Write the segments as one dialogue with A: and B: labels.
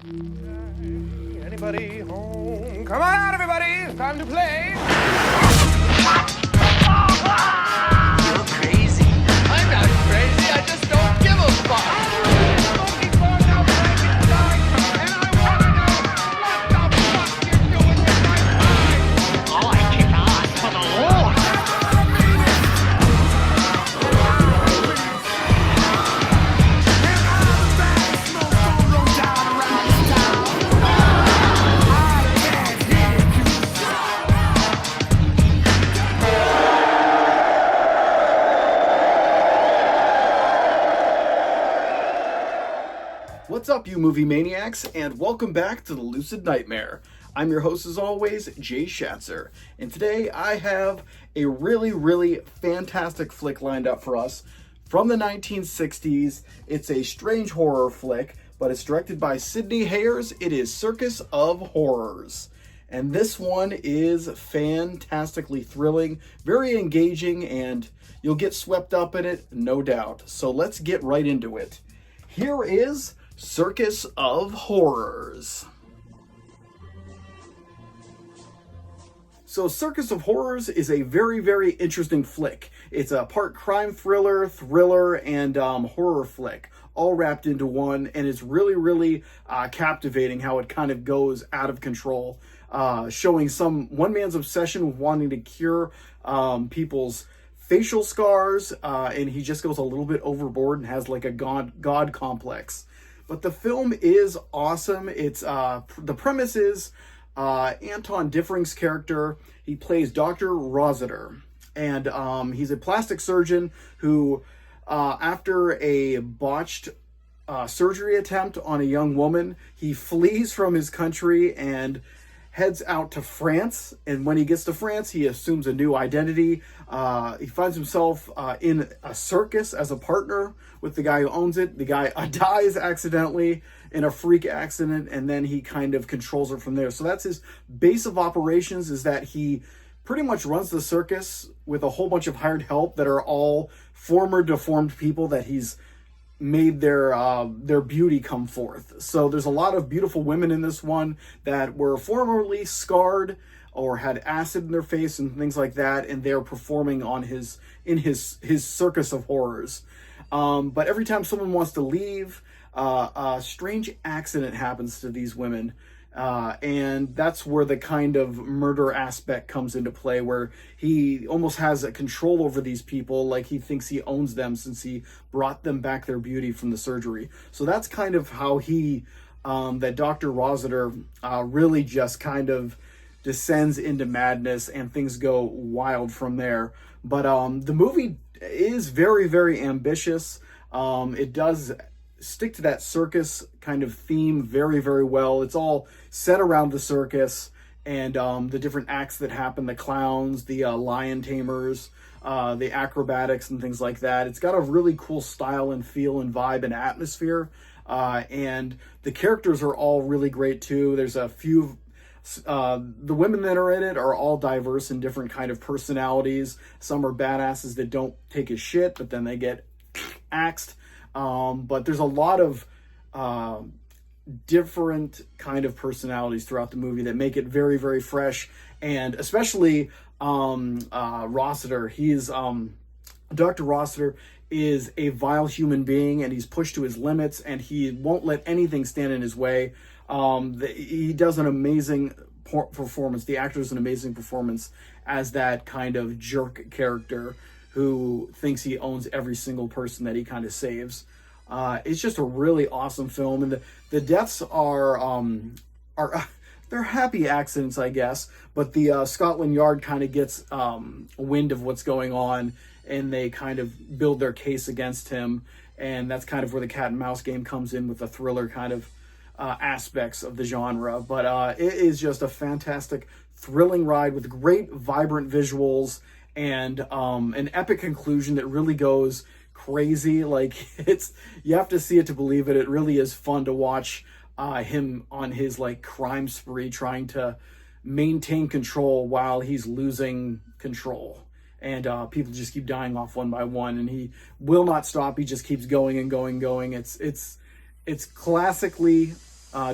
A: Anybody home? Come on out, everybody! It's time to play!
B: You're crazy.
A: I'm not crazy, I just don't give a fuck! Smoking bars outside inside, and I wanna know what the fuck you're doing with my time!
B: All I kick ass for the Lord.
C: What's up, you movie maniacs, and welcome back to the Lucid Nightmare. I'm your host, as always, Jay Schatzer, and today I have a really fantastic flick lined up for us from the 1960s. It's a strange horror flick, but it's directed by Sidney Hayers. It is Circus of Horrors, and this one is fantastically thrilling, very engaging, and you'll get swept up in it, no doubt. So let's get right into it. Here is Circus of Horrors. So Circus of Horrors is a very interesting flick. It's a part crime thriller, and horror flick, all wrapped into one, and it's really captivating how it kind of goes out of control, showing one man's obsession with wanting to cure people's facial scars, and he just goes a little bit overboard and has like a god complex. But the film is awesome. It's the premise is Anton Diffring's character. He plays Dr. Rossiter, and he's a plastic surgeon who, after a botched surgery attempt on a young woman, he flees from his country and heads out to France. And when he gets to France, he assumes a new identity. He finds himself in a circus as a partner with the guy who owns it. The guy dies accidentally in a freak accident, and then he kind of controls it from there. So that's his base of operations, is that he pretty much runs the circus with a whole bunch of hired help that are all former deformed people that he's made their beauty come forth. So there's a lot of beautiful women in this one that were formerly scarred or had acid in their face and things like that, and they're performing on his Circus of Horrors. But every time someone wants to leave, a strange accident happens to these women. And that's where the kind of murder aspect comes into play, where he almost has a control over these people, like he thinks he owns them since he brought them back their beauty from the surgery. So that's kind of how that Dr. Rossiter really just kind of descends into madness, and things go wild from there. But the movie is very ambitious. It does stick to that circus kind of theme very well. It's all set around the circus and the different acts that happen, the clowns, the lion tamers, the acrobatics and things like that. It's got a really cool style and feel and vibe and atmosphere, and the characters are all really great too. There's a few the women that are in it are all diverse in different kind of personalities. Some are badasses that don't take a shit, but then they get axed. But there's a lot of different kind of personalities throughout the movie that make it very fresh. And especially Rossiter. He's Dr. Rossiter is a vile human being, and he's pushed to his limits, and he won't let anything stand in his way. He does an amazing performance. The actor does an amazing performance as that kind of jerk character who thinks he owns every single person that he kind of saves. It's just a really awesome film, and the deaths are they're happy accidents, I guess. But the Scotland Yard kind of gets wind of what's going on, and they kind of build their case against him, and that's kind of where the cat and mouse game comes in with the thriller kind of aspects of the genre. But it is just a fantastic, thrilling ride with great, vibrant visuals and an epic conclusion that really goes crazy. Like, you have to see it to believe it. It really is fun to watch him on his like crime spree, trying to maintain control while he's losing control. And people just keep dying off one by one, and he will not stop. He just keeps going and going. It's classically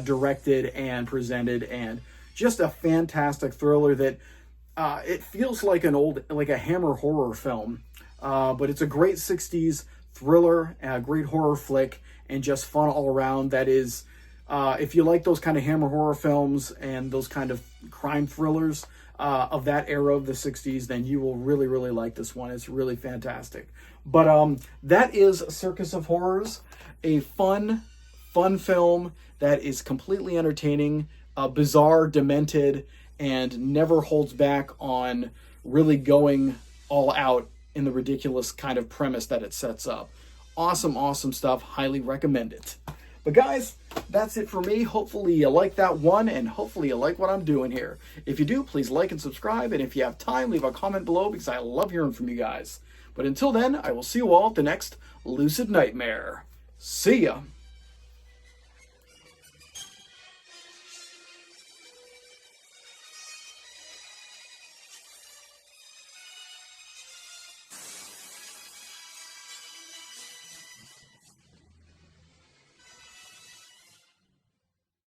C: directed and presented, and just a fantastic thriller that it feels like a Hammer horror film, but it's a great 60s thriller, a great horror flick, and just fun all around. That is, if you like those kind of Hammer horror films and those kind of crime thrillers of that era of the 60s, then you will really, really like this one. It's really fantastic. But that is Circus of Horrors, a fun film that is completely entertaining, bizarre, demented, and never holds back on really going all out in the ridiculous kind of premise that it sets up. Awesome, awesome stuff. Highly recommend it. But guys, that's it for me. Hopefully you like that one, and hopefully you like what I'm doing here. If you do, please like and subscribe, and if you have time, leave a comment below, because I love hearing from you guys. But until then, I will see you all at the next Lucid Nightmare. See ya!